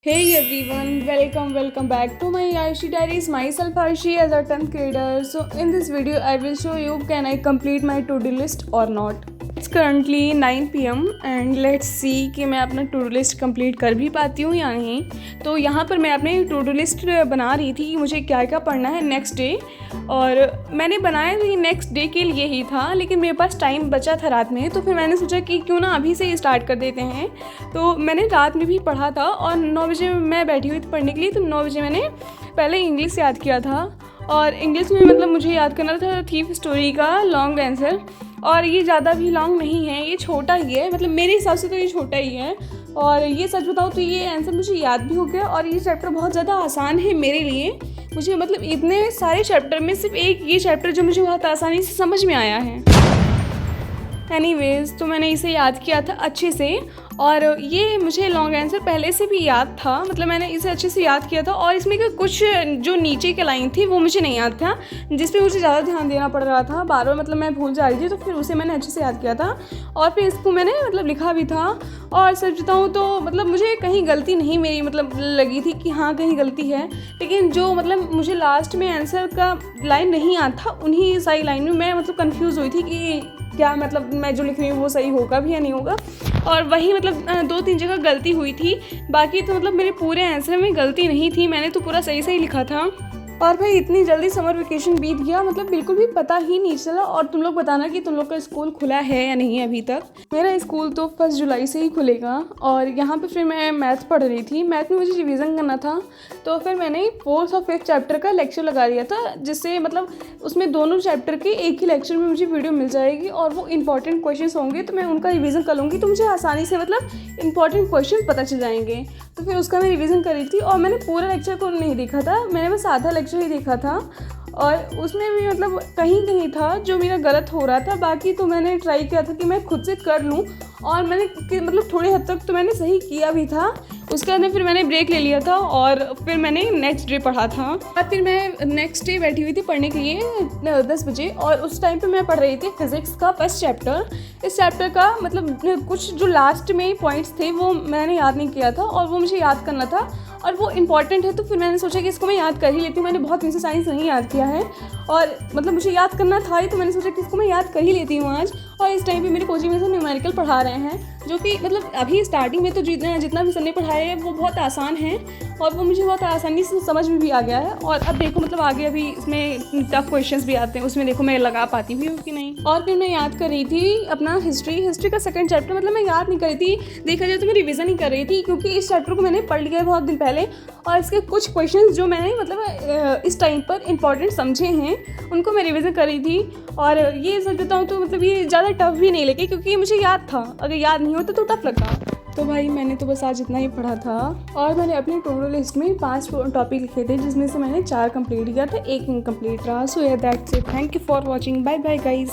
Hey everyone, welcome back to my Ayushi Diaries. Myself Ayushi as a 10th grader. So in this video I will show you can I complete my to-do list or not. It's currently 9 PM and let's see कि मैं अपना to do list complete कर भी पाती हूँ या नहीं। तो यहाँ पर मैं अपने टू डू लिस्ट बना रही थी कि मुझे क्या क्या पढ़ना है नेक्स्ट डे, और मैंने बनाया भी नेक्स्ट डे के लिए ही था, लेकिन मेरे पास टाइम बचा था रात में, तो फिर मैंने सोचा कि क्यों ना अभी से स्टार्ट कर देते हैं। तो मैंने रात में भी पढ़ा था और 9 बजे मैं बैठी हुई थी पढ़ने के लिए। तो 9 बजे मैंने पहले इंग्लिश याद किया था, और इंग्लिश में मतलब मुझे याद करना था थीफ स्टोरी का लॉन्ग आंसर, और ये ज़्यादा भी लॉन्ग नहीं है, ये छोटा ही है, मतलब मेरे हिसाब से तो ये छोटा ही है। और ये सच बताऊँ तो ये आंसर मुझे याद भी हो गया, और ये चैप्टर बहुत ज़्यादा आसान है मेरे लिए। मुझे मतलब इतने सारे चैप्टर में सिर्फ एक ये चैप्टर जो मुझे बहुत आसानी से समझ में आया है। एनीवेज, तो मैंने इसे याद किया था अच्छे से, और ये मुझे लॉन्ग आंसर पहले से भी याद था, मतलब मैंने इसे अच्छे से याद किया था। और इसमें के कुछ जो नीचे की लाइन थी वो मुझे नहीं याद था, जिस पे मुझे ज़्यादा ध्यान देना पड़ रहा था, बार बार मतलब मैं भूल जा रही थी, तो फिर उसे मैंने अच्छे से याद किया था और फिर इसको मैंने मतलब लिखा भी था। और सच बताऊँ तो मतलब मुझे कहीं गलती नहीं मेरी मतलब लगी थी कि हाँ कहीं गलती है, लेकिन जो मतलब मुझे लास्ट में आंसर का लाइन नहीं याद था, उन्हीं सारी लाइन में मैं मतलब कन्फ्यूज़ हुई थी कि क्या मतलब मैं जो लिख रही हूँ वो सही होगा भी या नहीं होगा। और वही मतलब 2-3 जगह गलती हुई थी, बाकी तो मतलब मेरे पूरे आंसर में गलती नहीं थी, मैंने तो पूरा सही सही लिखा था। और भाई इतनी जल्दी समर वेकेशन बीत गया, मतलब बिल्कुल भी पता ही नहीं चला। और तुम लोग बताना कि तुम लोग का स्कूल खुला है या नहीं अभी तक। मेरा स्कूल तो 1 जुलाई से ही खुलेगा। और यहाँ पे फिर मैं मैथ पढ़ रही थी, मैथ में मुझे रिवीजन करना था, तो फिर मैंने 4th और 5th चैप्टर का लेक्चर लगा दिया था, जिससे मतलब उसमें दोनों चैप्टर के एक ही लेक्चर में मुझे वीडियो मिल जाएगी, और वो इंपॉर्टेंट क्वेश्चन होंगे, तो मैं उनका रिवीजन कर लूँगी, तो मुझे आसानी से मतलब इंपॉर्टेंट क्वेश्चन पता चल जाएंगे। तो फिर उसका मैं रिवीजन कर रही थी, और मैंने पूरा लेक्चर को नहीं देखा था, मैंने बस आधा लेक्चर ही देखा था, और उसमें भी मतलब कहीं कहीं था जो मेरा गलत हो रहा था। बाकी तो मैंने ट्राई किया था कि मैं खुद से कर लूँ, और मैंने मतलब थोड़ी हद तक तो मैंने सही किया भी था। उसके बाद फिर मैंने ब्रेक ले लिया था, और फिर मैंने नेक्स्ट डे पढ़ा था। और फिर मैं नेक्स्ट डे बैठी हुई थी पढ़ने के लिए 10 बजे, और उस टाइम पे मैं पढ़ रही थी फिज़िक्स का 1st चैप्टर। इस चैप्टर का मतलब कुछ जो लास्ट में पॉइंट्स थे वो मैंने याद नहीं किया था, और वो मुझे याद करना था, और वो इम्पॉर्टेंट है, तो फिर मैंने सोचा कि इसको मैं याद कर ही लेती हूँ। मैंने बहुत दिन से साइंस नहीं याद किया है, और मतलब मुझे याद करना था ही, तो मैंने सोचा कि इसको मैं याद कर ही लेती हूँ आज। और इस टाइम पे मेरे कोचिंग में से न्यूमेरिकल पढ़ा रहे हैं, जो कि मतलब अभी स्टार्टिंग में तो जितना भी सर ने पढ़ाया है वो बहुत आसान है, और वो मुझे बहुत आसानी से समझ में भी आ गया है। और अब देखो मतलब आगे अभी इसमें टफ क्वेश्चंस भी आते हैं, उसमें देखो मैं लगा पाती भी हूँ कि नहीं। और फिर मैं याद कर रही थी अपना हिस्ट्री का 2nd चैप्टर, मतलब मैं याद नहीं कर रही थी, देखा जाए तो मैं रिविज़न ही कर रही थी, क्योंकि इस चैप्टर को मैंने पढ़ लिया है बहुत दिन पहले, और इसके कुछ क्वेश्चन जो मैंने मतलब इस टाइम पर इंपॉर्टेंट समझे हैं उनको मैं रिविज़न कर रही थी। और ये सच बताऊँ तो मतलब ये ज़्यादा टफ भी नहीं लगे, क्योंकि मुझे याद था, अगर याद नहीं होता तो टफ लगता। तो भाई मैंने तो बस आज इतना ही पढ़ा था, और मैंने अपने टू डू लिस्ट में 5 टॉपिक लिखे थे, जिसमें से मैंने 4 कंप्लीट किया था, 1 इनकम्प्लीट रहा। So yeah that's it, thank you for watching, bye bye guys.